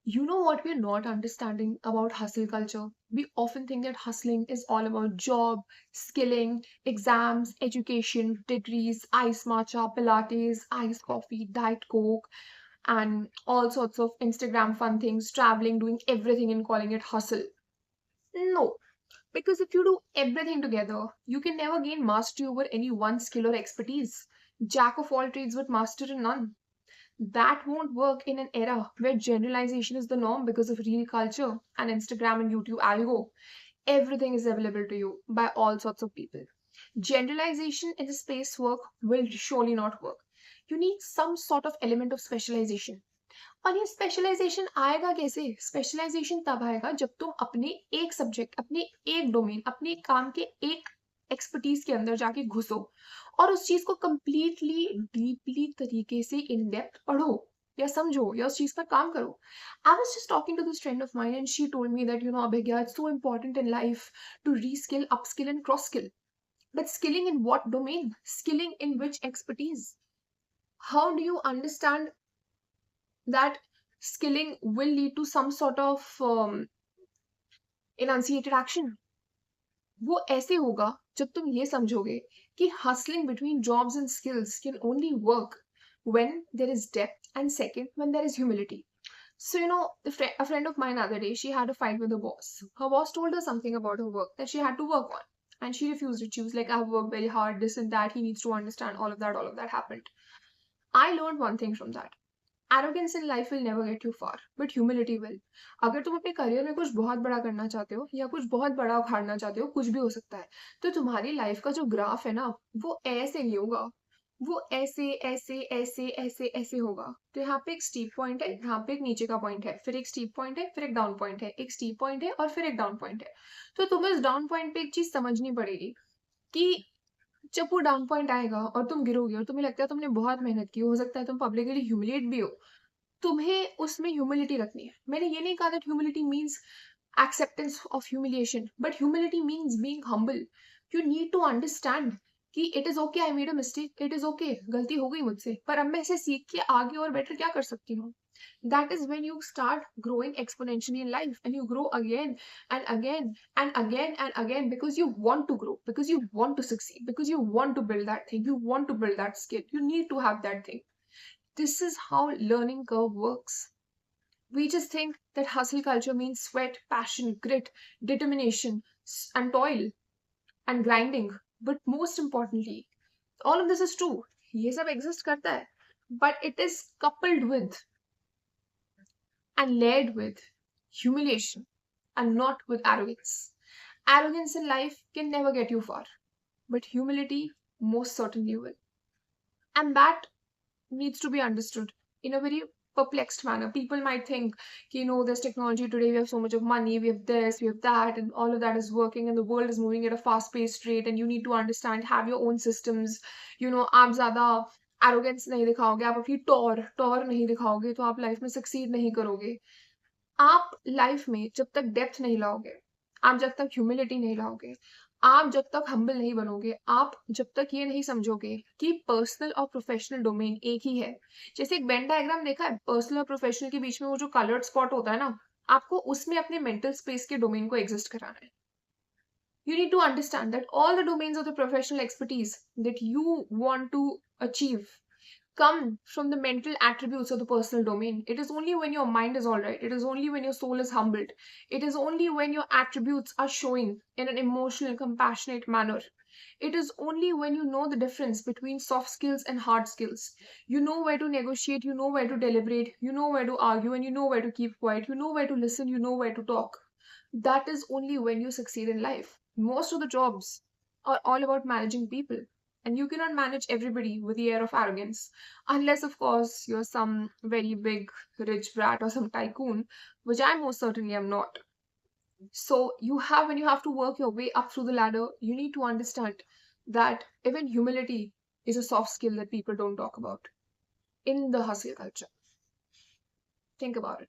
You know what we're not understanding about hustle culture? We often think that hustling is all about job, skilling, exams, education, degrees, ice matcha, Pilates, iced coffee, diet coke, and all sorts of Instagram fun things, traveling, doing everything and calling it hustle. No, because if you do everything together, you can never gain mastery over any one skill or expertise. Jack of all trades with master in none. That won't work in an era where generalization is the norm because of real culture and Instagram and YouTube algo. Everything is available to you by all sorts of people. Generalization in the space work will surely not work. You need some sort of element of specialization. और ये specialisation आएगा कैसे? Specialisation तब आएगा जब तुम अपने एक सब्जेक्ट, अपने एक डोमेन, अपने काम के एक एक्सपर्टीज के अंदर जाके घुसो और उस चीज को कंप्लीटली डीपली तरीके से इन डेप्थ पढ़ो या समझो या उस चीज पर काम करो. I was just talking to this friend of mine and she told me that, Abhigya, it's so important in life to reskill, upskill and cross skill. But skilling in what domain? Skilling in which expertise? How do you understand that skilling will lead to some sort of enunciated action? वो ऐसे होगा जब तुम ये समझोगे कि hustling between jobs and skills can only work when there is depth and second when there is humility. So, a friend of mine the other day, she had a fight with her boss. Her boss told her something about her work that she had to work on. And she refused it. She was like, I've worked very hard, this and that. He needs to understand all of that happened. I learned one thing from that. Arrogance in life will never get you far, but humility will. अगर तुम अपने career में कुछ बहुत बड़ा करना चाहते हो या कुछ बहुत बड़ा उखाड़ना चाहते हो, कुछ भी हो सकता है, तो तुम्हारी लाइफ का जो ग्राफ है ना, वो ऐसे नहीं होगा. वो ऐसे ऐसे ऐसे ऐसे ऐसे होगा. तो यहाँ पे एक स्टीप पॉइंट है, यहाँ पे एक नीचे का पॉइंट है, फिर एक स्टीप पॉइंट है, फिर एक डाउन पॉइंट है, एक स्टीप पॉइंट है और फिर एक डाउन पॉइंट है. तो तुम्हें इस डाउन पॉइंट पे एक चीज समझनी पड़ेगी कि जब वो डाउन पॉइंट आएगा और तुम गिरोगे और तुम्हें लगता है तुमने बहुत मेहनत की, हो सकता है तुम पब्लिकली ह्यूमिलेट भी हो, तुम्हें उसमें ह्यूमिलिटी रखनी है. मैंने ये नहीं कहा that humility means acceptance of humiliation, but humility means being humble. You need to understand कि it is okay, I made a mistake, it is okay, गलती हो गई मुझसे, पर अब मैं इसे सीख के आगे और बेटर क्या कर सकती हूँ. That is when you start growing exponentially in life and you grow again and again and again and again because you want to grow, because you want to succeed, because you want to build that thing, you want to build that skill, you need to have that thing. This is how learning curve works. We just think that hustle culture means sweat, passion, grit, determination, and toil and grinding. But most importantly, all of this is true. ये सब exist करता है. But it is coupled with and led with humiliation and not with arrogance. Arrogance in life can never get you far, but humility most certainly will. And that needs to be understood in a very perplexed manner. People might think, there's technology today, we have so much of money, we have this, we have that, and all of that is working, and the world is moving at a fast-paced rate, and you need to understand, have your own systems. आप ज़्यादा arrogance नहीं दिखाओगे, आप अपनी Tor नहीं दिखाओगे, तो आप लाइफ में सक्सीड नहीं करोगे. आप लाइफ में जब तक डेप्थ नहीं लाओगे, आप जब तक ह्यूमिलिटी नहीं लाओगे, आप जब तक हम्बल नहीं बनोगे, आप जब तक ये नहीं समझोगे कि पर्सनल और प्रोफेशनल डोमेन एक ही है. जैसे एक वेन डायग्राम देखा है, पर्सनल और प्रोफेशनल के बीच में वो जो कलर्ड स्पॉट होता है ना, आपको उसमें अपने मेंटल स्पेस के डोमेन को एग्जिस्ट कराना है. You need to understand that all the domains of the professional expertise that you want to achieve come from the mental attributes of the personal domain. It is only when your mind is all right, it is only when your soul is humbled, it is only when your attributes are showing in an emotional, compassionate manner. It is only when you know the difference between soft skills and hard skills. You know where to negotiate, you know where to deliberate, you know where to argue, and you know where to keep quiet, you know where to listen, you know where to talk. That is only when you succeed in life. Most of the jobs are all about managing people. And you cannot manage everybody with the air of arrogance. Unless, of course, you're some very big rich brat or some tycoon, which I most certainly am not. So when you have to work your way up through the ladder, you need to understand that even humility is a soft skill that people don't talk about in the hustle culture. Think about it.